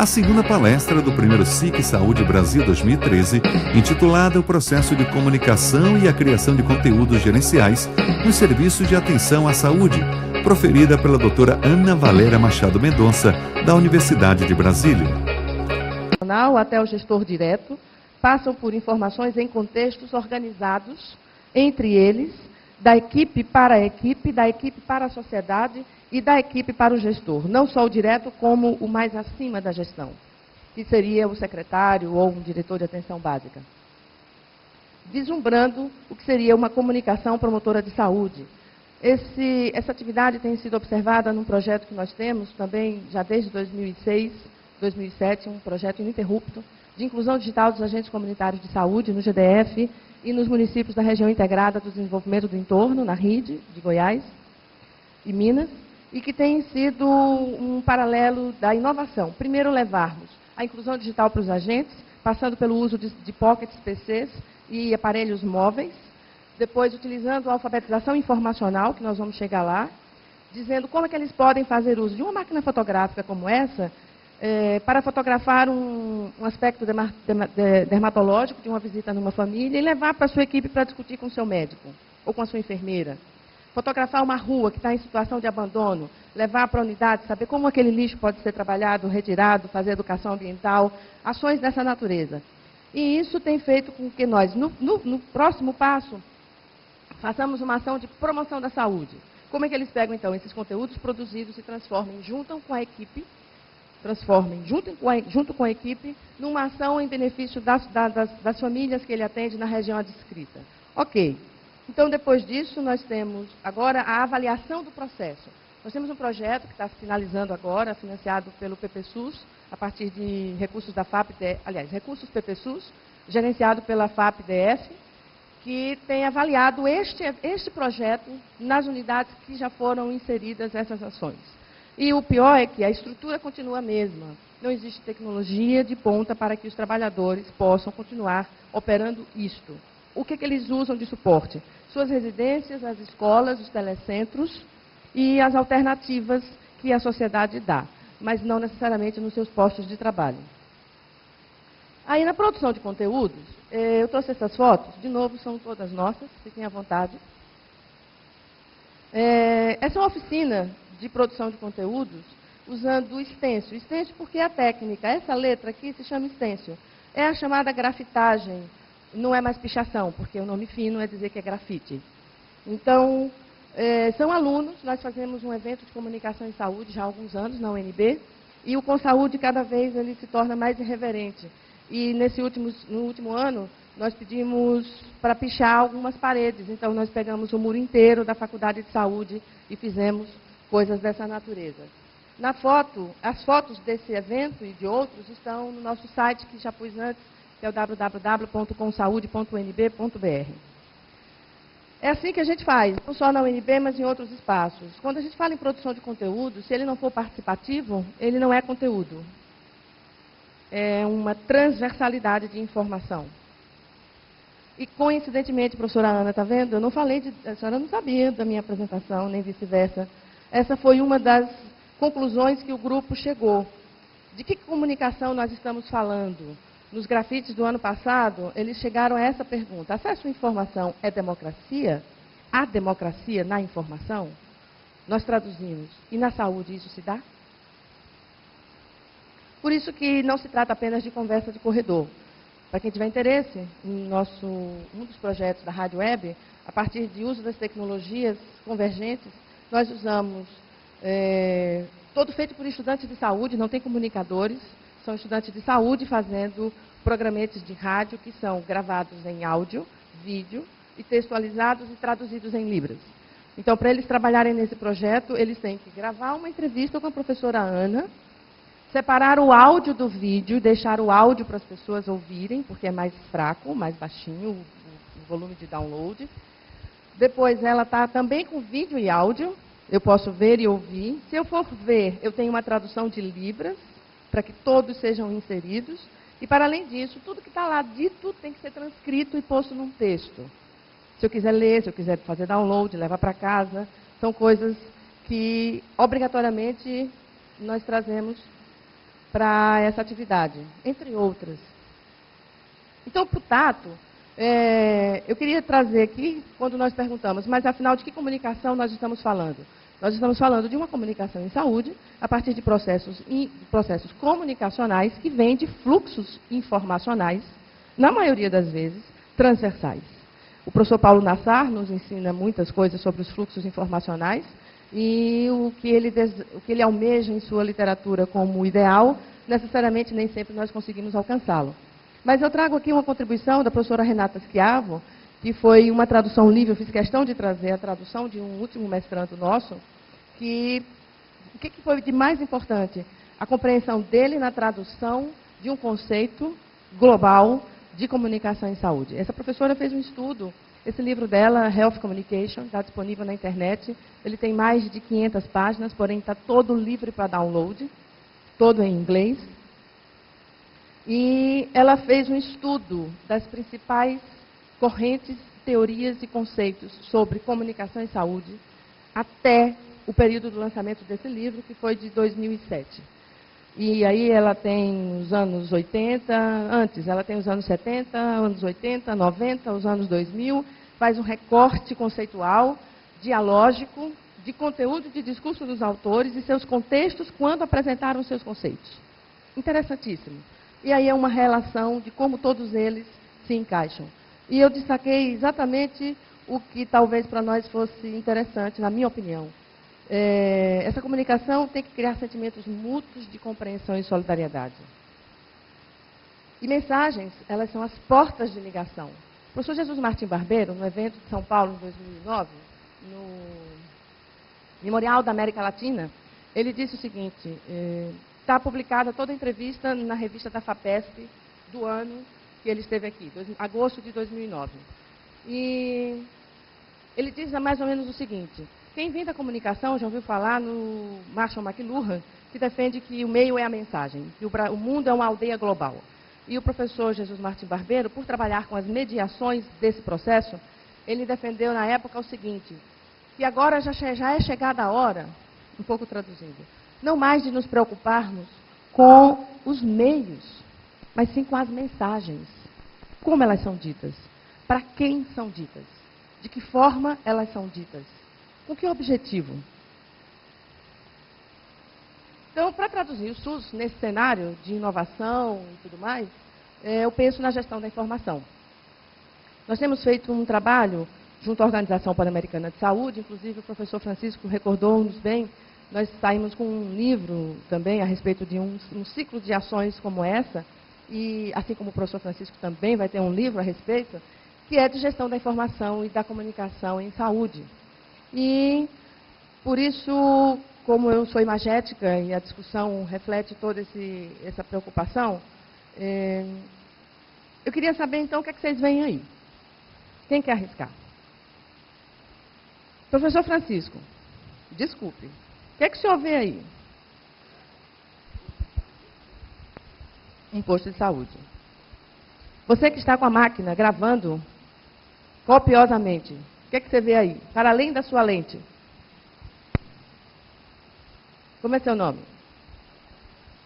a segunda palestra do primeiro SIC Saúde Brasil 2013, intitulada O Processo de Comunicação e a Criação de Conteúdos Gerenciais nos Serviços de Atenção à Saúde, proferida pela doutora Ana Valéria Machado Mendonça, da Universidade de Brasília. Até o gestor direto, passam por informações em contextos organizados, entre eles, da equipe para a equipe, da equipe para a sociedade e da equipe para o gestor. Não só o direto, como o mais acima da gestão, que seria o secretário ou um diretor de atenção básica. Vislumbrando o que seria uma comunicação promotora de saúde. Essa atividade tem sido observada num projeto que nós temos também já desde 2006, 2007, um projeto ininterrupto de inclusão digital dos agentes comunitários de saúde no GDF e nos municípios da região integrada do desenvolvimento do entorno, na RIDE, de Goiás e Minas, e que tem sido um paralelo da inovação. Primeiro, levarmos a inclusão digital para os agentes, passando pelo uso de pockets, PCs e aparelhos móveis, depois utilizando a alfabetização informacional, que nós vamos chegar lá, dizendo como é que eles podem fazer uso de uma máquina fotográfica como essa, para fotografar um aspecto dermatológico de uma visita numa família e levar para a sua equipe para discutir com o seu médico ou com a sua enfermeira. Fotografar uma rua que está em situação de abandono, levar para a unidade, saber como aquele lixo pode ser trabalhado, retirado, fazer educação ambiental, ações dessa natureza. E isso tem feito com que nós, no próximo passo, façamos uma ação de promoção da saúde. Como é que eles pegam, então, esses conteúdos produzidos e transformam junto com a equipe, junto com a equipe, numa ação em benefício das famílias que ele atende na região adscrita. Ok. Então, depois disso, nós temos agora a avaliação do processo. Nós temos um projeto que está finalizando agora, financiado pelo PPSUS, a partir de recursos da recursos PPSUS, gerenciado pela FAP-DF, que tem avaliado este projeto nas unidades que já foram inseridas essas ações. E o pior é que a estrutura continua a mesma. Não existe tecnologia de ponta para que os trabalhadores possam continuar operando isto. O que eles usam de suporte? Suas residências, as escolas, os telecentros e as alternativas que a sociedade dá, mas não necessariamente nos seus postos de trabalho. Aí, na produção de conteúdos, eu trouxe essas fotos, de novo, são todas nossas, fiquem à vontade. Essa é uma oficina de produção de conteúdos usando o stencil. Stencil porque é a técnica. Essa letra aqui se chama stencil. É a chamada grafitagem, não é mais pichação, porque o nome fino é dizer que é grafite. Então, são alunos, nós fazemos um evento de comunicação em saúde já há alguns anos na UNB, e o Com Saúde cada vez ele se torna mais irreverente. E no último ano, nós pedimos para pichar algumas paredes. Então, nós pegamos o muro inteiro da Faculdade de Saúde e fizemos coisas dessa natureza. Na foto, as fotos desse evento e de outros estão no nosso site, que já pus antes, que é o www.consaude.unb.br. É assim que a gente faz, não só na UNB, mas em outros espaços. Quando a gente fala em produção de conteúdo, se ele não for participativo, ele não é conteúdo. É uma transversalidade de informação. E, coincidentemente, professora Ana, está vendo? Eu não falei a senhora não sabia da minha apresentação, nem vice-versa. Essa foi uma das conclusões que o grupo chegou. De que comunicação nós estamos falando? Nos grafites do ano passado, eles chegaram a essa pergunta. Acesso à informação é democracia? Há democracia na informação? Nós traduzimos. E na saúde isso se dá? Por isso que não se trata apenas de conversa de corredor. Para quem tiver interesse, um dos projetos da Rádio Web, a partir de uso das tecnologias convergentes, nós usamos, todo feito por estudantes de saúde, não tem comunicadores, são estudantes de saúde fazendo programetes de rádio que são gravados em áudio, vídeo, e textualizados e traduzidos em Libras. Então, para eles trabalharem nesse projeto, eles têm que gravar uma entrevista com a professora Ana, separar o áudio do vídeo, deixar o áudio para as pessoas ouvirem, porque é mais fraco, mais baixinho o volume de download. Depois ela está também com vídeo e áudio, eu posso ver e ouvir. Se eu for ver, eu tenho uma tradução de Libras, para que todos sejam inseridos. E, para além disso, tudo que está lá dito tem que ser transcrito e posto num texto. Se eu quiser ler, se eu quiser fazer download, levar para casa, são coisas que, obrigatoriamente, nós trazemos para essa atividade, entre outras. Então, para o tato, eu queria trazer aqui, quando nós perguntamos, mas afinal de que comunicação nós estamos falando? Nós estamos falando de uma comunicação em saúde, a partir de processos comunicacionais que vêm de fluxos informacionais, na maioria das vezes, transversais. O professor Paulo Nassar nos ensina muitas coisas sobre os fluxos informacionais e o que ele almeja em sua literatura como ideal, necessariamente nem sempre nós conseguimos alcançá-lo. Mas eu trago aqui uma contribuição da professora Renata Schiavo, que foi uma tradução livre, eu fiz questão de trazer a tradução de um último mestrando nosso, que o que foi de mais importante? A compreensão dele na tradução de um conceito global de comunicação em saúde. Essa professora fez um estudo, esse livro dela, Health Communication, está disponível na internet, ele tem mais de 500 páginas, porém está todo livre para download, todo em inglês. E ela fez um estudo das principais correntes, teorias e conceitos sobre comunicação em saúde até o período do lançamento desse livro, que foi de 2007. E aí ela tem os anos 80, antes, ela tem os anos 70, anos 80, 90, os anos 2000, faz um recorte conceitual, dialógico, de conteúdo de discurso dos autores e seus contextos quando apresentaram seus conceitos. Interessantíssimo. E aí é uma relação de como todos eles se encaixam. E eu destaquei exatamente o que talvez para nós fosse interessante, na minha opinião. Essa comunicação tem que criar sentimentos mútuos de compreensão e solidariedade. E mensagens, elas são as portas de ligação. O professor Jesus Martim Barbeiro, no evento de São Paulo, em 2009, no Memorial da América Latina, ele disse o seguinte, está publicada toda a entrevista na revista da FAPESP do ano que ele esteve aqui, agosto de 2009. E ele diz mais ou menos o seguinte, quem vem da comunicação já ouviu falar no Marshall McLuhan, que defende que o meio é a mensagem, que o mundo é uma aldeia global. E o professor Jesus Martim Barbeiro, por trabalhar com as mediações desse processo, ele defendeu na época o seguinte, que agora já é chegada a hora, um pouco traduzindo, não mais de nos preocuparmos com os meios, mas sim com as mensagens. Como elas são ditas? Para quem são ditas? De que forma elas são ditas? Com que objetivo? Então, para traduzir o SUS nesse cenário de inovação e tudo mais, eu penso na gestão da informação. Nós temos feito um trabalho junto à Organização Pan-Americana de Saúde, inclusive o professor Francisco recordou-nos bem, nós saímos com um livro também a respeito de um ciclo de ações como essa, e assim como o professor Francisco também vai ter um livro a respeito, que é de gestão da informação e da comunicação em saúde. E, por isso, como eu sou imagética e a discussão reflete toda essa preocupação, eu queria saber, então, o que é que vocês veem aí. Quem quer arriscar? Professor Francisco, desculpe. O que é que o senhor vê aí? Um posto de saúde. Você que está com a máquina gravando copiosamente, o que é que você vê aí? Para além da sua lente. Como é seu nome?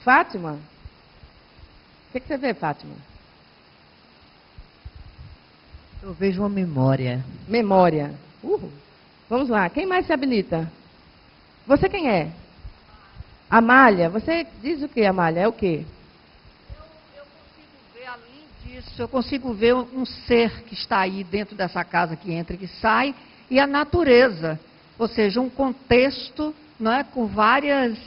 Fátima? O que é que você vê, Fátima? Eu vejo uma memória. Memória. Vamos lá. Quem mais se habilita? Você quem é? Amália. Você diz o que, Amália? É o quê? Eu consigo ver, além disso, eu consigo ver um ser que está aí dentro dessa casa, que entra e que sai, e a natureza. Ou seja, um contexto, não é, com várias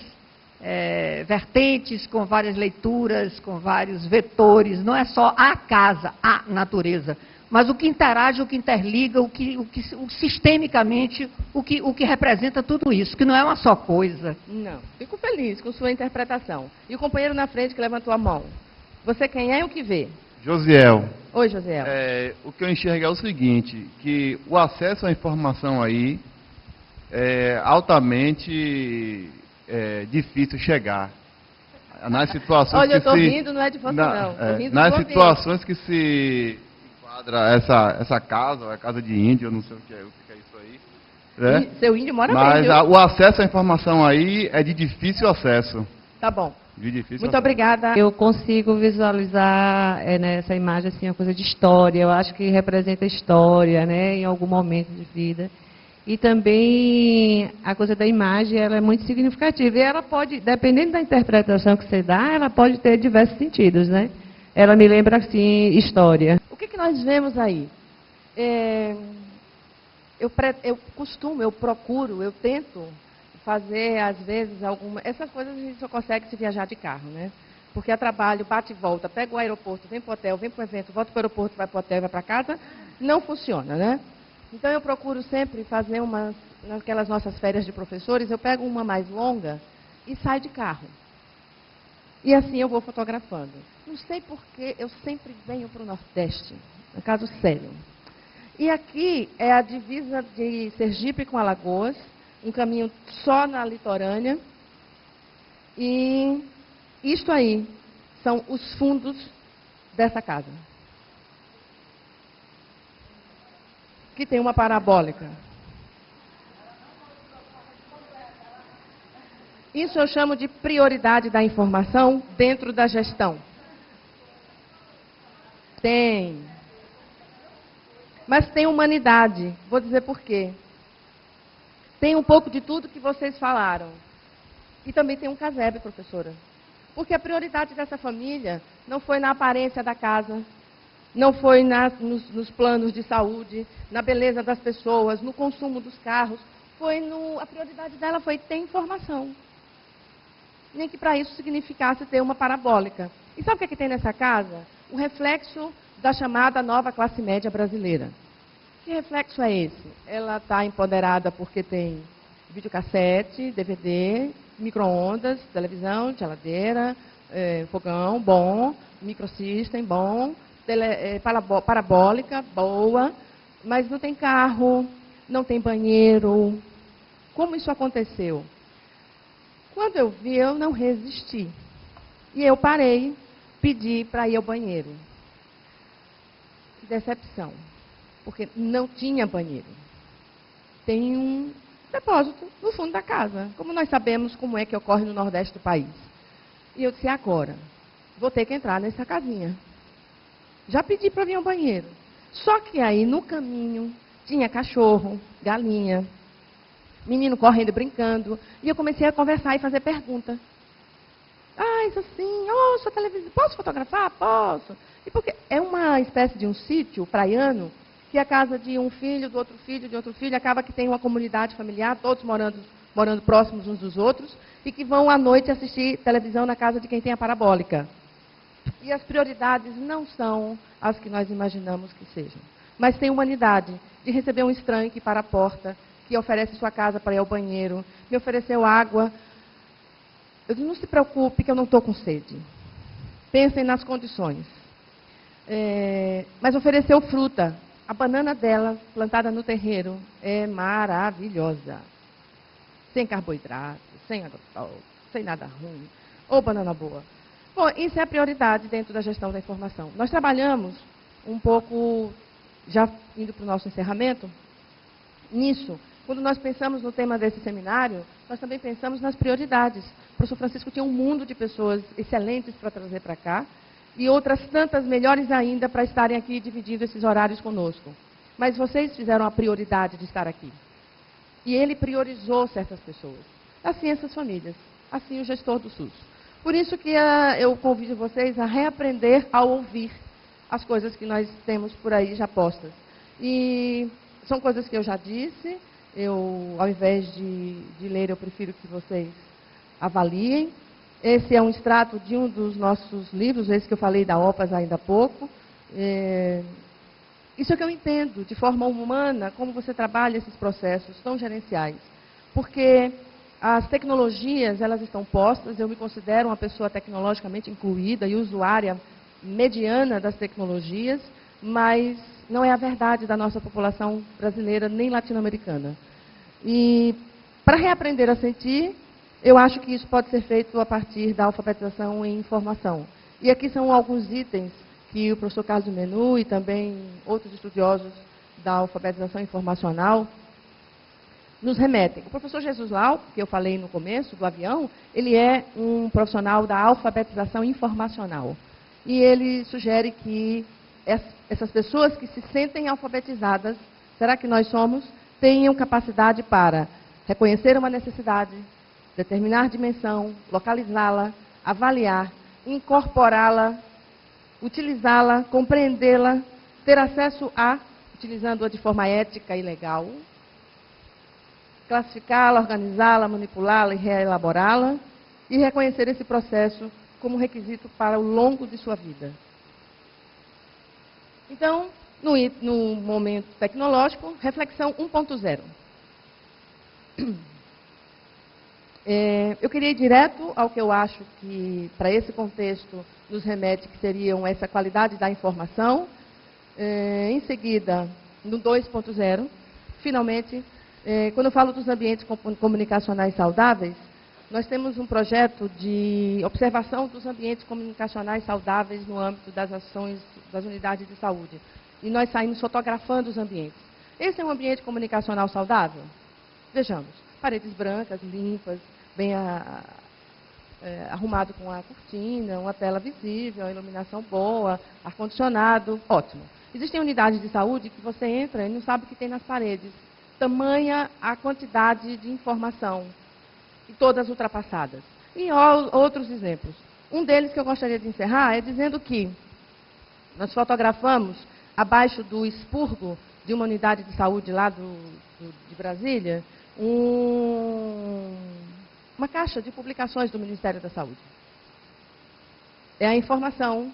vertentes, com várias leituras, com vários vetores. Não é só a casa, a natureza, mas o que interage, o que interliga, sistemicamente, o que representa tudo isso, que não é uma só coisa. Não. Fico feliz com sua interpretação. E o companheiro na frente que levantou a mão. Você quem é e o que vê? Josiel. Oi, Josiel. O que eu enxergo é o seguinte, que o acesso à informação aí é altamente difícil chegar. Nas situações Olha, eu estou rindo, não é de você não. Tô rindo nas do situações que se enquadra essa casa, a casa de índio, eu não sei o que é isso aí. Seu índio mora Mas bem, viu? o acesso à informação aí é de difícil acesso. Tá bom. De difícil Muito acesso. obrigada. Eu consigo visualizar nessa imagem assim, uma coisa de história. Eu acho que representa história, né, em algum momento de vida. E também a coisa da imagem, ela é muito significativa. E ela pode, dependendo da interpretação que você dá, ela pode ter diversos sentidos, né? Ela me lembra, assim, história. O que nós vemos aí? Eu procuro, eu tento fazer, às vezes, essas coisas a gente só consegue se viajar de carro, né? Porque é trabalho, bate e volta, pega o aeroporto, vem para o hotel, vem para o evento, volta para o aeroporto, vai para o hotel, vai para casa, não funciona, né? Então, eu procuro sempre fazer naquelas nossas férias de professores, eu pego uma mais longa e saio de carro. E assim eu vou fotografando. Não sei porquê, eu sempre venho para o Nordeste, no caso sério. E aqui é a divisa de Sergipe com Alagoas, um caminho só na litorânea. E isto aí são os fundos dessa casa. Que tem uma parabólica. Isso eu chamo de prioridade da informação dentro da gestão. Tem. Mas tem humanidade. Vou dizer por quê. Tem um pouco de tudo que vocês falaram. E também tem um casebre, professora. Porque a prioridade dessa família não foi na aparência da casa, não foi nos planos de saúde, na beleza das pessoas, no consumo dos carros. A prioridade dela foi ter informação. Nem que para isso significasse ter uma parabólica. E sabe o que tem nessa casa? O reflexo da chamada nova classe média brasileira. Que reflexo é esse? Ela está empoderada porque tem videocassete, DVD, micro-ondas, televisão, geladeira, fogão, bom, microsystem, bom, parabólica, boa, mas não tem carro, não tem banheiro. Como isso aconteceu? Quando eu vi, eu não resisti. E eu parei, pedi para ir ao banheiro. Que decepção. Porque não tinha banheiro. Tem um depósito no fundo da casa. Como nós sabemos como é que ocorre no Nordeste do país. E eu disse, agora, vou ter que entrar nessa casinha. Já pedi para vir ao banheiro. Só que aí, no caminho, tinha cachorro, galinha, menino correndo, brincando. E eu comecei a conversar e fazer pergunta. Ah, isso assim, sua televisão, posso fotografar? Posso. E porque é uma espécie de um sítio praiano, que é a casa de um filho, do outro filho, de outro filho, acaba que tem uma comunidade familiar, todos morando próximos uns dos outros, e que vão à noite assistir televisão na casa de quem tem a parabólica. E as prioridades não são as que nós imaginamos que sejam. Mas tem humanidade de receber um estranho que para a porta, que oferece sua casa para ir ao banheiro, me ofereceu água. Eu disse, não se preocupe que eu não estou com sede. Pensem nas condições. Mas ofereceu fruta. A banana dela, plantada no terreiro, é maravilhosa. Sem carboidrato, sem agrotóxico, sem nada ruim. Ou banana boa. Bom, isso é a prioridade dentro da gestão da informação. Nós trabalhamos um pouco, já indo para o nosso encerramento, nisso. Quando nós pensamos no tema desse seminário, nós também pensamos nas prioridades. O professor Francisco tinha um mundo de pessoas excelentes para trazer para cá, e outras tantas melhores ainda para estarem aqui dividindo esses horários conosco. Mas vocês fizeram a prioridade de estar aqui. E ele priorizou certas pessoas. Assim essas famílias, assim o gestor do SUS. Por isso que eu convido vocês a reaprender a ouvir as coisas que nós temos por aí já postas. E são coisas que eu já disse, ao invés de ler, eu prefiro que vocês avaliem. Esse é um extrato de um dos nossos livros, esse que eu falei da OPAS ainda há pouco. Isso é que eu entendo, de forma humana, como você trabalha esses processos tão gerenciais. Porque as tecnologias, elas estão postas, eu me considero uma pessoa tecnologicamente incluída e usuária mediana das tecnologias, mas não é a verdade da nossa população brasileira nem latino-americana. E para reaprender a sentir, eu acho que isso pode ser feito a partir da alfabetização em informação. E aqui são alguns itens que o professor Carlos Menu e também outros estudiosos da alfabetização informacional nos remetem. O professor Jesus Lau, que eu falei no começo, do avião, ele é um profissional da alfabetização informacional. E ele sugere que essas pessoas que se sentem alfabetizadas, será que nós somos, tenham capacidade para reconhecer uma necessidade, determinar dimensão, localizá-la, avaliar, incorporá-la, utilizá-la, compreendê-la, ter acesso a, utilizando-a de forma ética e legal, classificá-la, organizá-la, manipulá-la e reelaborá-la, e reconhecer esse processo como requisito para o longo de sua vida. Então, no momento tecnológico, reflexão 1.0. Eu queria ir direto ao que eu acho que, para esse contexto, nos remete, que seriam essa qualidade da informação. Em seguida, no 2.0, finalmente, quando eu falo dos ambientes comunicacionais saudáveis, nós temos um projeto de observação dos ambientes comunicacionais saudáveis no âmbito das ações das unidades de saúde. E nós saímos fotografando os ambientes. Esse é um ambiente comunicacional saudável? Vejamos, paredes brancas, limpas, bem arrumado com a cortina, uma tela visível, a iluminação boa, ar-condicionado, ótimo. Existem unidades de saúde que você entra e não sabe o que tem nas paredes. Tamanha a quantidade de informação, e todas ultrapassadas. E outros exemplos. Um deles que eu gostaria de encerrar é dizendo que nós fotografamos, abaixo do expurgo de uma unidade de saúde lá de Brasília, uma caixa de publicações do Ministério da Saúde. É a informação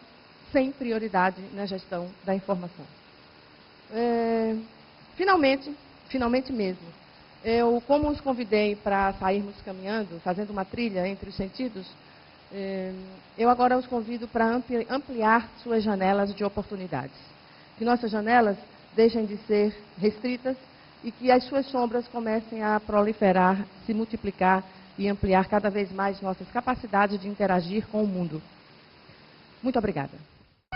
sem prioridade na gestão da informação. Finalmente mesmo, como os convidei para sairmos caminhando, fazendo uma trilha entre os sentidos, eu agora os convido para ampliar suas janelas de oportunidades. Que nossas janelas deixem de ser restritas e que as suas sombras comecem a proliferar, se multiplicar e ampliar cada vez mais nossas capacidades de interagir com o mundo. Muito obrigada.